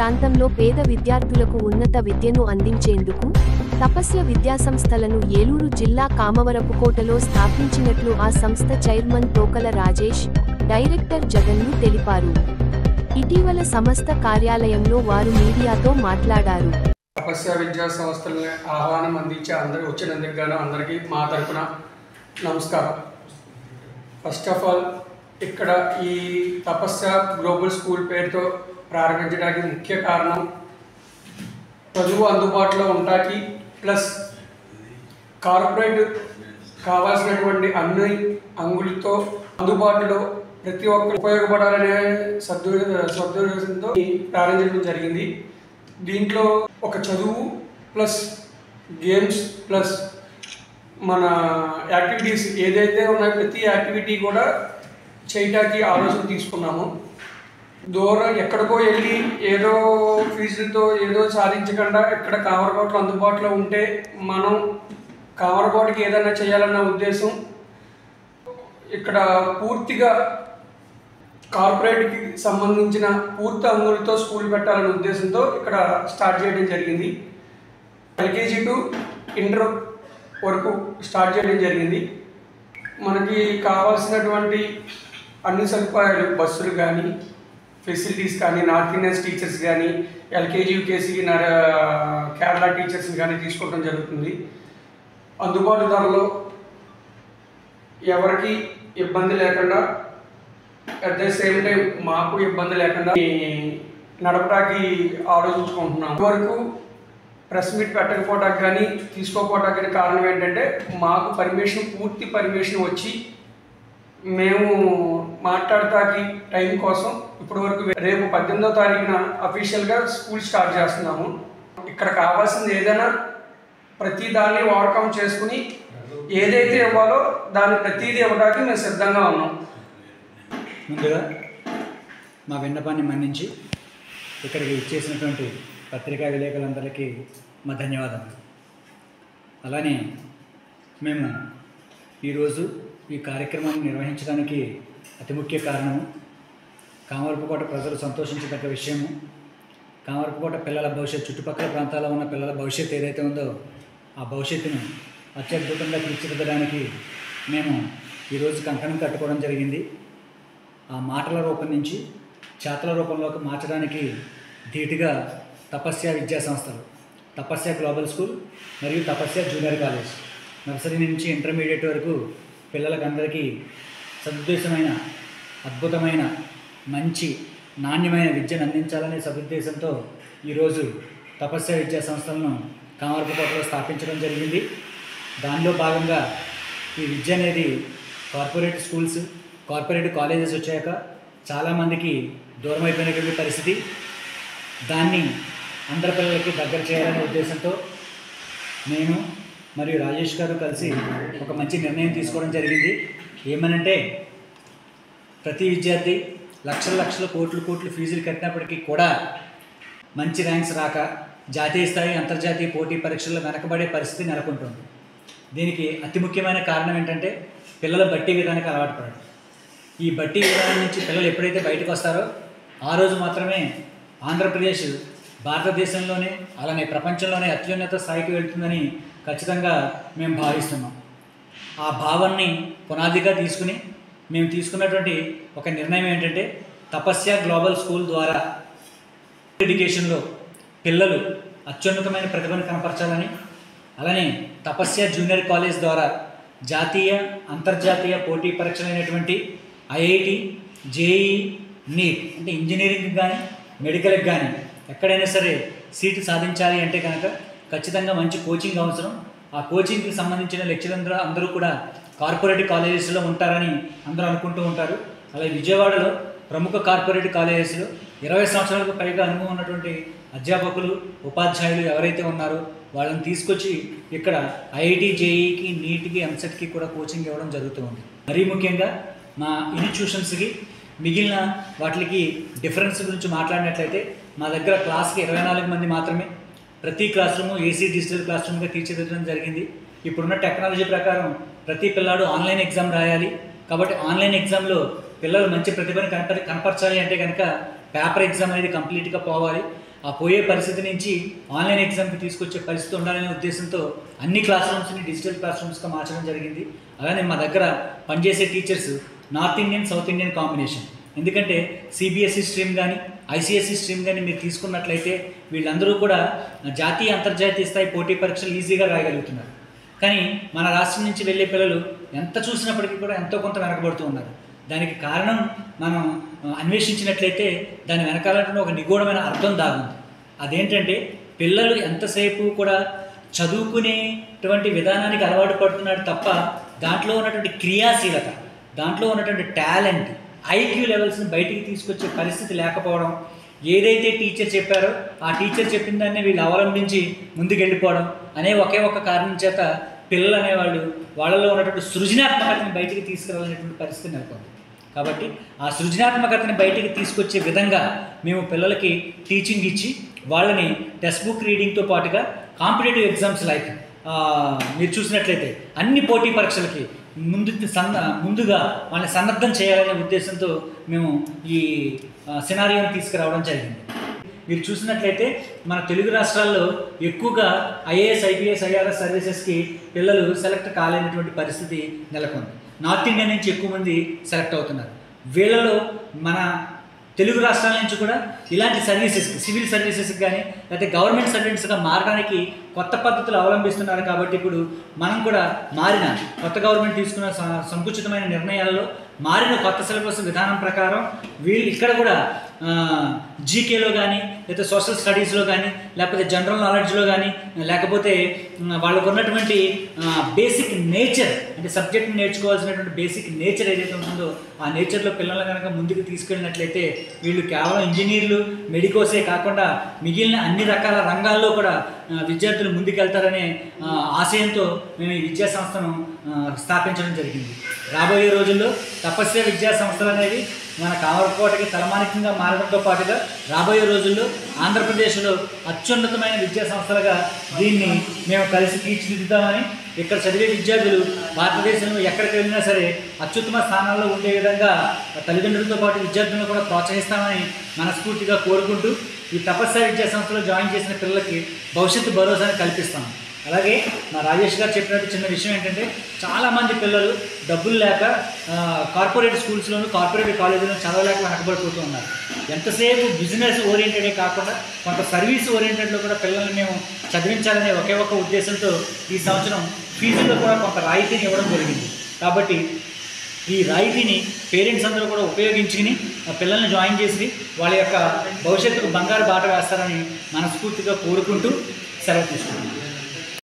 ప్రాంతంలో పేద విద్యార్థులకు ఉన్నత విద్యను అందించేందుకు తపస్య విద్యాసంస్థలను ఏలూరు జిల్లా కామవరపుకోటలో స్థాపించినట్లు ఆ సంస్థ చైర్మన్ తోకల రాజేష్, డైరెక్టర్ జగన్లు తెలిపారు. ఇటీవల సంస్థ కార్యాలయంలో వారు మీడియాతో మాట్లాడారు. తపస్య విద్యా సంస్థలని ఆహ్వానం అందించే వచ్చినందుకు గాను అందరికీ మా తరపున నమస్కారం. ఫస్ట్ ఆఫ్ ఆల్ ఇక్కడ ఈ తపస్య గ్లోబల్ స్కూల్ పేరుతో ప్రారంభించడానికి ముఖ్య కారణం చదువు అందుబాటులో ఉండటానికి ప్లస్ కార్పొరేట్ కావాల్సినటువంటి అన్ని అంగులతో అందుబాటులో ప్రతి ఒక్కరు ఉపయోగపడాలనే సదుద్దేశంతో ప్రారంభించడం జరిగింది. దీంట్లో ఒక చదువు ప్లస్ గేమ్స్ ప్లస్ మన యాక్టివిటీస్ ఏదైతే ఉన్నాయో ప్రతి యాక్టివిటీ కూడా చేయడానికి ఆలోచన తీసుకున్నాము. దూరం ఎక్కడికో వెళ్ళి ఏదో ఫీజులతో ఏదో సాధించకుండా ఇక్కడ కామరకోటలో అందుబాటులో ఉంటే మనం కామరకోటకి ఏదైనా చేయాలన్న ఉద్దేశం. ఇక్కడ పూర్తిగా కార్పొరేట్కి సంబంధించిన పూర్తి అంగులతో స్కూల్ పెట్టాలనే ఉద్దేశంతో ఇక్కడ స్టార్ట్ చేయడం జరిగింది. ఎల్కేజీ టు ఇంటర్ వరకు స్టార్ట్ చేయడం జరిగింది. మనకి కావాల్సినటువంటి అన్ని సదుపాయాలు బస్సులు కానీ ఫెసిలిటీస్ కానీ నార్త్ ఇండియన్స్ టీచర్స్ కానీ ఎల్కేజీ యూకేజీ కేరళ టీచర్స్ని కానీ తీసుకోవడం జరుగుతుంది. అందుబాటు ధరలో ఎవరికి ఇబ్బంది లేకుండా అట్ ద సేమ్ టైం మాకు ఇబ్బంది లేకుండా నడపడానికి ఆలోచించుకుంటున్నాం. వరకు ప్రెస్ మీట్ పెట్టకపోవడానికి కానీ తీసుకోకపోవడానికి కానీ కారణం ఏంటంటే మాకు పూర్తి పర్మిషన్ వచ్చి మేము మాట్లాడటానికి టైం కోసం ఇప్పటి వరకు రేపు 18వ తారీఖున అఫీషియల్గా స్కూల్ స్టార్ట్ చేస్తున్నాము. ఇక్కడ కావాల్సింది ఏదైనా ప్రతి దాన్ని ఓవర్కమ్ చేసుకుని ఏదైతే ఇవ్వాలో దాన్ని ప్రతిదీ ఇవ్వడానికి మేము సిద్ధంగా ఉన్నాం. ముందుగా మా విన్నపాన్ని మన్నించి ఇక్కడికి ఇచ్చేసినటువంటి పత్రికా విలేకరులందరికీ మా ధన్యవాదాలు. అలానే మేము ఈరోజు ఈ కార్యక్రమాన్ని నిర్వహించడానికి అతి ముఖ్య కారణము కామవరపుకోట ప్రజలు సంతోషించదగ్గ విషయము. కామవరపుకోట పిల్లల భవిష్యత్తు, చుట్టుపక్కల ప్రాంతాల్లో ఉన్న పిల్లల భవిష్యత్తు ఏదైతే ఉందో ఆ భవిష్యత్తును అత్యద్భుతంగా తీర్చిదిద్దడానికి మేము ఈరోజు కంకణం కట్టుకోవడం జరిగింది. ఆ మాటల రూపం నుంచి చేతల రూపంలోకి మార్చడానికి ధీటుగా తపస్య విద్యా సంస్థలు, తపస్య గ్లోబల్ స్కూల్ మరియు తపస్య జూనియర్ కాలేజ్ నర్సరీ నుంచి ఇంటర్మీడియట్ వరకు పిల్లలకందరికీ సదుద్దేశమైన అద్భుతమైన మంచి నాణ్యమైన విద్యను అందించాలనే సదుద్దేశంతో ఈరోజు తపస్య విద్యా సంస్థలను కామవరపుకోటలో స్థాపించడం జరిగింది. దానిలో భాగంగా ఈ విద్య అనేది కార్పొరేట్ స్కూల్స్, కార్పొరేట్ కాలేజెస్ వచ్చాక చాలామందికి దూరం అయిపోయినటువంటి పరిస్థితి. దాన్ని అందరి పిల్లలకి దగ్గర చేయాలనే ఉద్దేశంతో నేను మరియు రాజేష్ గారు కలిసి ఒక మంచి నిర్ణయం తీసుకోవడం జరిగింది. ఏమనంటే ప్రతి విద్యార్థి లక్షల కోట్లు ఫీజులు కట్టినప్పటికీ కూడా మంచి ర్యాంక్స్ రాక జాతీయ స్థాయి అంతర్జాతీయ పోటీ పరీక్షల్లో వెనకబడే పరిస్థితి నెలకొంటుంది. దీనికి అతి ముఖ్యమైన కారణం ఏంటంటే పిల్లల బట్టి విధానానికి అలవాటు పడడం. ఈ బట్టి విధానం నుంచి పిల్లలు ఎప్పుడైతే బయటకు వస్తారో ఆ రోజు మాత్రమే ఆంధ్రప్రదేశ్ భారతదేశంలోనే అలానే ప్రపంచంలోనే అత్యున్నత స్థాయికి వెళ్తుందని ఖచ్చితంగా మేము భావిస్తున్నాం. ఆ భావాన్ని పునాదిగా తీసుకుని మేము తీసుకున్నటువంటి ఒక నిర్ణయం ఏంటంటే తపస్య గ్లోబల్ స్కూల్ ద్వారా ఎడ్యుకేషన్లో పిల్లలు అత్యున్నతమైన ప్రతిభను కనపరచాలని, అలానే తపస్య జూనియర్ కాలేజ్ ద్వారా జాతీయ అంతర్జాతీయ పోటీ పరీక్షలైనటువంటి ఐఐటి, జేఈ, నీట్ అంటే ఇంజనీరింగ్కి కానీ మెడికల్కి కానీ ఎక్కడైనా సరే సీటు సాధించాలి అంటే కనుక ఖచ్చితంగా మంచి కోచింగ్ అవసరం. ఆ కోచింగ్కి సంబంధించిన లెక్చరర్లు అందరూ కూడా కార్పొరేట్ కాలేజెస్లో ఉంటారని అందరూ అనుకుంటూ ఉంటారు. అలాగే విజయవాడలో ప్రముఖ కార్పొరేట్ కాలేజెస్లో 20 సంవత్సరాలకు పైగా అనుభవం ఉన్నటువంటి అధ్యాపకులు, ఉపాధ్యాయులు ఎవరైతే ఉన్నారో వాళ్ళని తీసుకొచ్చి ఇక్కడ ఐఐటి, జేఈకి, నీట్కి, ఎంసెట్కి కూడా కోచింగ్ ఇవ్వడం జరుగుతూ ఉంది. మరీ ముఖ్యంగా మా ఇన్స్టిట్యూషన్స్కి మిగిలిన వాటికి డిఫరెన్స్ గురించి మాట్లాడినట్లయితే మా దగ్గర క్లాస్కి 24 మంది మాత్రమే. ప్రతి class room AC digital class రూమ్గా తీర్చిదిద్దడం జరిగింది. ఇప్పుడున్న టెక్నాలజీ ప్రకారం ప్రతి పిల్లాడు ఆన్లైన్ ఎగ్జామ్ రాయాలి. కాబట్టి ఆన్లైన్ ఎగ్జామ్లో పిల్లలు మంచి ప్రతిభను కనపరచాలి అంటే కనుక పేపర్ ఎగ్జామ్ అనేది కంప్లీట్గా పోవాలి. ఆ పోయే పరిస్థితి నుంచి ఆన్లైన్ ఎగ్జామ్కి తీసుకొచ్చే పరిస్థితి ఉండాలనే ఉద్దేశంతో అన్ని క్లాస్ రూమ్స్ని డిజిటల్ క్లాస్ రూమ్స్గా మార్చడం జరిగింది. అలానే మా దగ్గర పనిచేసే teachers north Indian south Indian combination. ఎందుకంటే సిబిఎస్ఈ స్ట్రీమ్ కానీ ఐసిఎస్ఈ స్ట్రీమ్ కానీ మీరు తీసుకున్నట్లయితే వీళ్ళందరూ కూడా జాతీయ అంతర్జాతీయ స్థాయి పోటీ పరీక్షలు ఈజీగా రాయగలుగుతున్నారు. కానీ మన రాష్ట్రం నుంచి వెళ్ళే పిల్లలు ఎంత చూసినప్పటికీ కూడా ఎంతో కొంత వెనకబడుతూ ఉన్నారు. దానికి కారణం మనం అన్వేషించినట్లయితే దాని వెనకాలంటే ఒక నిగూఢమైన అర్థం దాగుంది. అదేంటంటే పిల్లలు ఎంతసేపు కూడా చదువుకునేటువంటి విధానానికి అలవాటు పడుతున్నాడు తప్ప దాంట్లో ఉన్నటువంటి క్రియాశీలత, దాంట్లో ఉన్నటువంటి టాలెంట్, ఐక్యూ లెవెల్స్ని బయటికి తీసుకొచ్చే పరిస్థితి లేకపోవడం, ఏదైతే టీచర్ చెప్పారో ఆ టీచర్ చెప్పిన దాన్ని వీళ్ళు అవలంబించి ముందుకెళ్ళిపోవడం అనే ఒకే ఒక కారణం చేత పిల్లలు అనేవాళ్ళు వాళ్ళలో ఉన్నటువంటి సృజనాత్మకతని బయటికి తీసుకురావాలనేటువంటి పరిస్థితి నెలకొంది. కాబట్టి ఆ సృజనాత్మకతని బయటికి తీసుకొచ్చే విధంగా మేము పిల్లలకి టీచింగ్ ఇచ్చి వాళ్ళని టెక్స్ట్ బుక్ రీడింగ్తో పాటుగా కాంపిటేటివ్ ఎగ్జామ్స్ లైక్ మీరు చూసినట్లయితే అన్ని పోటీ పరీక్షలకి ముందుగా వాళ్ళని సన్నద్ధం చేయాలనే ఉద్దేశంతో మేము ఈ సినారియోని తీసుకురావడం జరిగింది. మీరు చూసినట్లయితే మన తెలుగు రాష్ట్రాల్లో ఎక్కువగా ఐఏఎస్, ఐపీఎస్, ఐఆర్ఎస్ సర్వీసెస్కి పిల్లలు సెలెక్ట్ కాలేనటువంటి పరిస్థితి నెలకొంది. నార్త్ ఇండియా నుంచి ఎక్కువ మంది సెలెక్ట్ అవుతున్నారు. వీళ్ళలో మన తెలుగు రాష్ట్రాల నుంచి కూడా ఇలాంటి సర్వీసెస్కి, సివిల్ సర్వీసెస్కి కానీ లేకపోతే గవర్నమెంట్ సర్వెంట్స్గా మారడానికి కొత్త పద్ధతులు అవలంబిస్తున్నారు. కాబట్టి ఇప్పుడు మనం కూడా మారిన కొత్త గవర్నమెంట్ తీసుకున్న సంకుచితమైన నిర్ణయాల్లో మారిన కొత్త సిలబస్ విధానం ప్రకారం వీళ్ళు ఇక్కడ కూడా జీకేలో కానీ లేకపోతే సోషల్ స్టడీస్లో కానీ లేకపోతే జనరల్ నాలెడ్జ్లో కానీ లేకపోతే వాళ్ళకు ఉన్నటువంటి బేసిక్ నేచర్ అంటే సబ్జెక్ట్ని నేర్చుకోవాల్సినటువంటి బేసిక్ నేచర్ ఏదైతే ఉంటుందో ఆ నేచర్లో పిల్లలు కనుక ముందుకు తీసుకెళ్ళినట్లయితే వీళ్ళు కేవలం ఇంజనీర్లు, మెడికోసే కాకుండా మిగిలిన అన్ని రకాల రంగాల్లో కూడా విద్యార్థులు ముందుకెళ్తారనే ఆశయంతో మేము ఈ విద్యా సంస్థను స్థాపించడం జరిగింది. రాబోయే రోజుల్లో తపస్య విద్యా సంస్థలు అనేవి మన కామరకోటకి తలమానికంగా మారడంతో పాటుగా రాబోయే రోజుల్లో ఆంధ్రప్రదేశ్లో అత్యున్నతమైన విద్యా సంస్థలుగా దీన్ని మేము కలిసి తీర్చిదిద్దామని, ఇక్కడ చదివే విద్యార్థులు భారతదేశంలో ఎక్కడికి వెళ్ళినా సరే అత్యుత్తమ స్థానాల్లో ఉండే విధంగా తల్లిదండ్రులతో పాటు విద్యార్థులను కూడా ప్రోత్సహిస్తామని మనస్ఫూర్తిగా కోరుకుంటూ ఈ తపస్య విద్యా సంస్థలో జాయిన్ చేసిన పిల్లలకి భవిష్యత్తు భరోసాని కల్పిస్తాం. అలాగే మా రాజేష్ గారు చెప్పినట్టు చిన్న విషయం ఏంటంటే చాలామంది పిల్లలు డబ్బులు లేక కార్పొరేట్ స్కూల్స్లోను కార్పొరేట్ కాలేజీలో చదవలేక వెనకబడిపోతూ ఉన్నారు. ఎంతసేపు బిజినెస్ ఓరియంటెడే కాకుండా కొంత సర్వీస్ ఓరియంటెడ్లో కూడా పిల్లల్ని మేము చదివించాలనే ఒకే ఒక ఉద్దేశంతో ఈ సంవత్సరం ఫీజుల్లో కూడా కొంత రాయితీని ఇవ్వడం జరిగింది. కాబట్టి ఈ రాయితీని పేరెంట్స్ అందరూ కూడా ఉపయోగించుకుని పిల్లల్ని జాయిన్ చేసి వాళ్ళ యొక్క భవిష్యత్తుకు బంగారు బాట వేస్తారని మనస్ఫూర్తిగా కోరుకుంటూ సెలవు తీసుకుంటున్నాను.